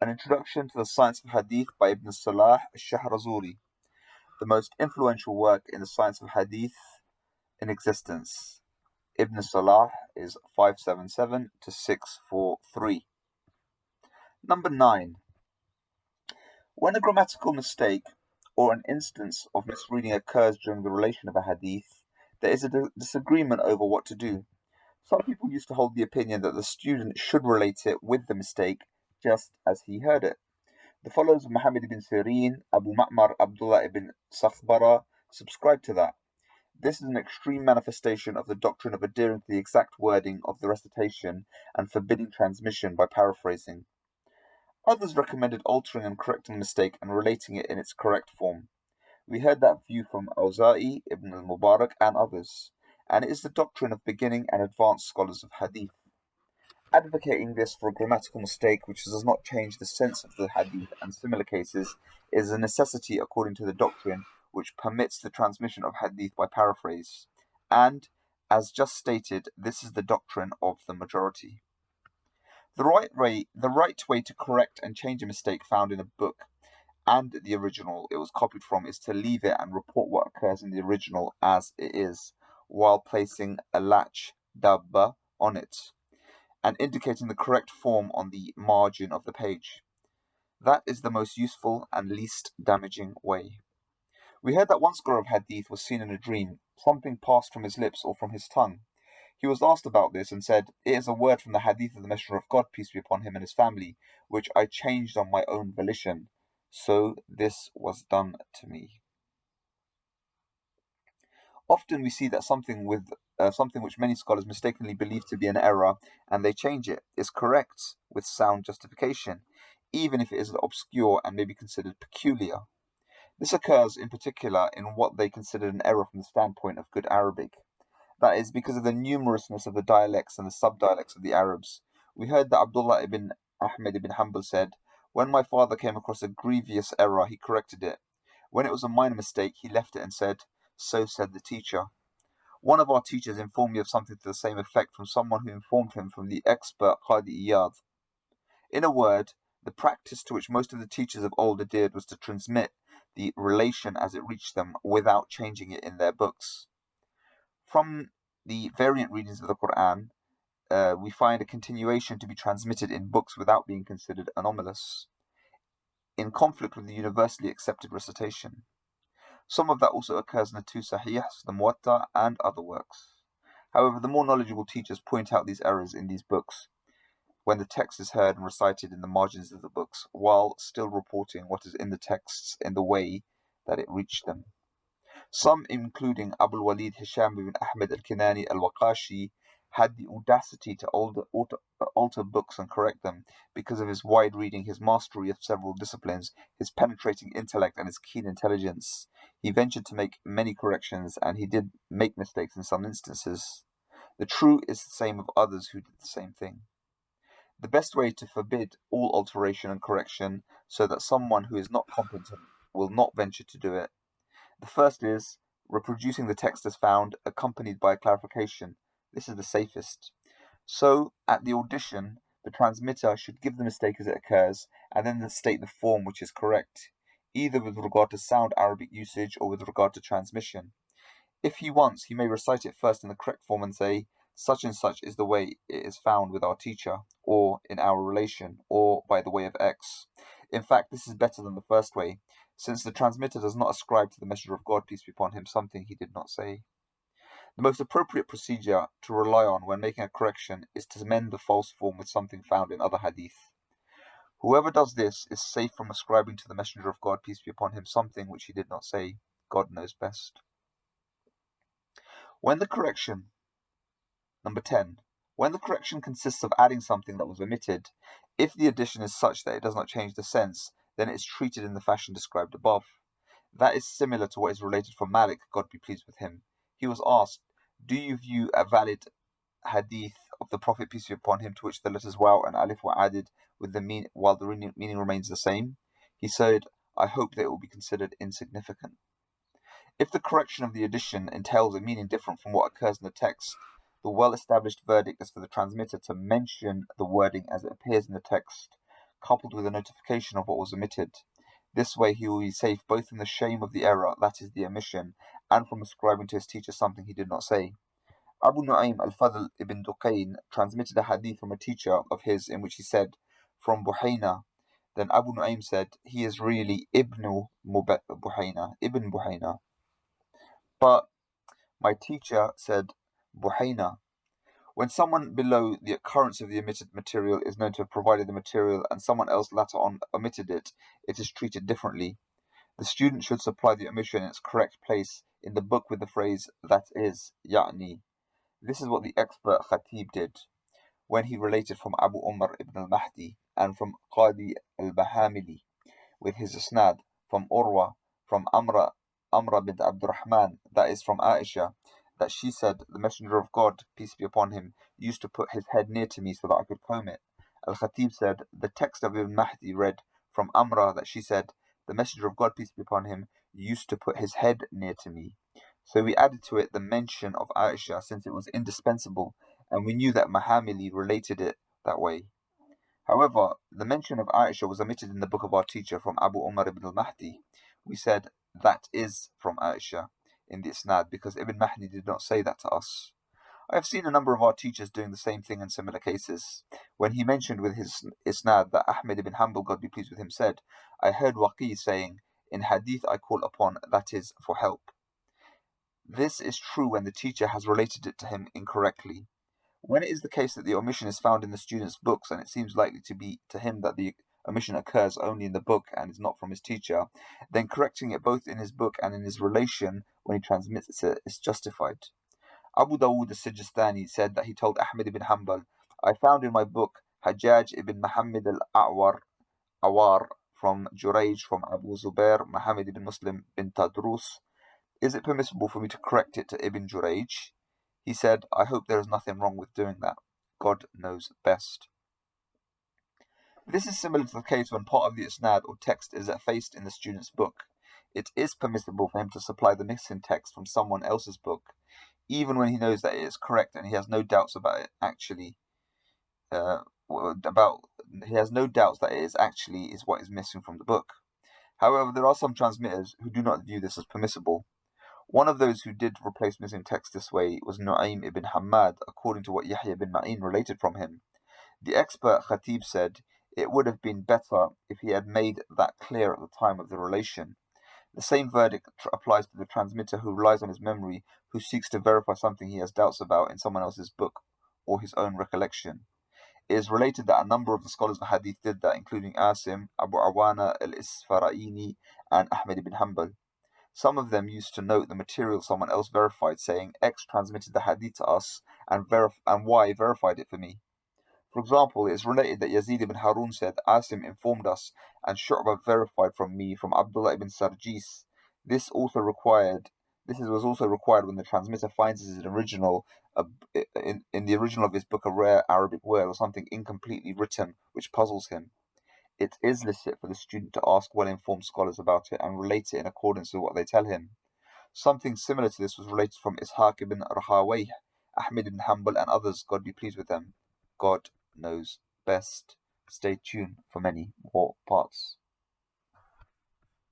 An Introduction to the Science of Hadith by Ibn al-Salah al-Shahrazuri, the most influential work in the Science of Hadith in existence. Ibn al-Salah is 577 to 643. Number 9. When a grammatical mistake or an instance of misreading occurs during the relation of a hadith, there is a disagreement over what to do. Some people used to hold the opinion that the student should relate it with the mistake just as he heard it. The followers of Muhammad ibn Sirin, Abu Ma'mar Abdullah ibn Sakhbara subscribe to that. This is an extreme manifestation of the doctrine of adhering to the exact wording of the recitation and forbidding transmission by paraphrasing. Others recommended altering and correcting the mistake and relating it in its correct form. We heard that view from Awza'i, Ibn al-Mubarak, and others, and it is the doctrine of beginning and advanced scholars of hadith. Advocating this for a grammatical mistake which does not change the sense of the hadith and similar cases is a necessity according to the doctrine which permits the transmission of hadith by paraphrase, and, as just stated, this is the doctrine of the majority. The right way to correct and change a mistake found in a book and the original it was copied from is to leave it and report what occurs in the original as it is, while placing a latch dabba on it and indicating the correct form on the margin of the page. That is the most useful and least damaging way. We heard that one scholar of hadith was seen in a dream. Something passed from his lips or from his tongue. He was asked about this and said, "It is a word from the hadith of the Messenger of God, peace be upon him, and his family, which I changed on my own volition. So this was done to me." Often we see that something which many scholars mistakenly believe to be an error, and they change it, is correct with sound justification, even if it is obscure and may be considered peculiar. This occurs in particular in what they considered an error from the standpoint of good Arabic. That is, because of the numerousness of the dialects and the subdialects of the Arabs. We heard that Abdullah ibn Ahmed ibn Hanbal said, "When my father came across a grievous error, he corrected it. When it was a minor mistake, he left it and said, 'So said the teacher.' One of our teachers informed me of something to the same effect from someone who informed him from the expert Qadi Iyad." In a word, the practice to which most of the teachers of old adhered was to transmit the relation as it reached them without changing it in their books. From the variant readings of the Quran, we find a continuation to be transmitted in books without being considered anomalous, in conflict with the universally accepted recitation. Some of that also occurs in the two Sahihs, the Muwatta, and other works. However, the more knowledgeable teachers point out these errors in these books when the text is heard and recited in the margins of the books, while still reporting what is in the texts in the way that it reached them. Some, including Abul Walid Hisham ibn Ahmed al-Kinani al-Waqashi, had the audacity to alter books and correct them because of his wide reading, his mastery of several disciplines, his penetrating intellect, and his keen intelligence. He ventured to make many corrections, and he did make mistakes in some instances. The true is the same of others who did the same thing. The best way to forbid all alteration and correction so that someone who is not competent will not venture to do it. The first is reproducing the text as found, accompanied by a clarification. This is the safest. So, at the audition, the transmitter should give the mistake as it occurs, and then state the form which is correct, either with regard to sound Arabic usage or with regard to transmission. If he wants, he may recite it first in the correct form and say, "Such and such is the way it is found with our teacher," or "in our relation," or "by the way of X." In fact, this is better than the first way, since the transmitter does not ascribe to the Messenger of God, peace be upon him, something he did not say. The most appropriate procedure to rely on when making a correction is to amend the false form with something found in other hadith. Whoever does this is safe from ascribing to the Messenger of God, peace be upon him, something which he did not say. God knows best. Number 10. When the correction consists of adding something that was omitted, if the addition is such that it does not change the sense, then it is treated in the fashion described above. That is similar to what is related from Malik, God be pleased with him. He was asked, "Do you view a valid hadith of the Prophet, peace be upon him, to which the letters waw and alif were added with the while the meaning remains the same?" He said, "I hope that it will be considered insignificant." If the correction of the addition entails a meaning different from what occurs in the text, the well-established verdict is for the transmitter to mention the wording as it appears in the text, coupled with a notification of what was omitted. This way he will be safe both from the shame of the error, that is the omission, and from ascribing to his teacher something he did not say. Abu Nu'aym al-Fadl ibn Duqayn transmitted a hadith from a teacher of his in which he said, from Buhayna. Then Abu Nu'aym said, he is really Ibn Buhayna. But my teacher said, Buhayna. When someone below the occurrence of the omitted material is known to have provided the material and someone else later on omitted it, it is treated differently. The student should supply the omission in its correct place in the book with the phrase, that is, ya'ni. This is what the expert Khatib did when he related from Abu Umar ibn al-Mahdi and from Qadi al-Bahamili with his isnad from Urwa, from Amra bint Abdurrahman, that is from Aisha, that she said, the Messenger of God, peace be upon him, used to put his head near to me so that I could comb it. Al-Khatib said, the text of Ibn Mahdi read from Amra that she said, the Messenger of God, peace be upon him, used to put his head near to me. So we added to it the mention of Aisha since it was indispensable, and we knew that Mahamili related it that way. However, the mention of Aisha was omitted in the book of our teacher from Abu Umar ibn al-Mahdi. We said, that is from Aisha in the isnad because Ibn Mahdi did not say that to us. I have seen a number of our teachers doing the same thing in similar cases. When he mentioned with his isnad that Ahmed ibn Hanbal, God be pleased with him, said, I heard Waqi saying, in hadith I call upon, that is, for help. This is true when the teacher has related it to him incorrectly. When it is the case that the omission is found in the student's books and it seems likely to be to him that the omission occurs only in the book and is not from his teacher, then correcting it both in his book and in his relation when he transmits it is justified. Abu Dawood al-Sijistani said that he told Ahmed ibn Hanbal, I found in my book Hajjaj ibn Muhammad al-Awar from Jurayj from Abu Zubair Muhammad ibn Muslim bin Tadrus. Is it permissible for me to correct it to Ibn Jurayj? He said, I hope there is nothing wrong with doing that. God knows best. This is similar to the case when part of the isnad or text is effaced in the student's book. It is permissible for him to supply the missing text from someone else's book, even when he knows that it is correct and he has no doubts about it actually. He has no doubts that it is what is missing from the book. However, there are some transmitters who do not view this as permissible. One of those who did replace missing text this way was Nu'aym ibn Hammad, according to what Yahya bin Ma'in related from him. The expert Khatib said, it would have been better if he had made that clear at the time of the relation. The same verdict applies to the transmitter who relies on his memory, who seeks to verify something he has doubts about in someone else's book or his own recollection. It is related that a number of the scholars of Hadith did that, including Asim, Abu Awana al-Isfaraini, and Ahmed ibn Hanbal. Some of them used to note the material someone else verified, saying, X transmitted the hadith to us and Y verified it for me. For example, it is related that Yazid ibn Harun said, Asim informed us and Shu'bah verified from me from Abdullah ibn Sarjis. This was also required when the transmitter finds in the original of his book a rare Arabic word or something incompletely written which puzzles him. It is licit for the student to ask well-informed scholars about it and relate it in accordance with what they tell him. Something similar to this was related from Ishaq ibn Rahawayh, Ahmed ibn Hanbal, and others, God be pleased with them. God knows best. Stay tuned for many more parts.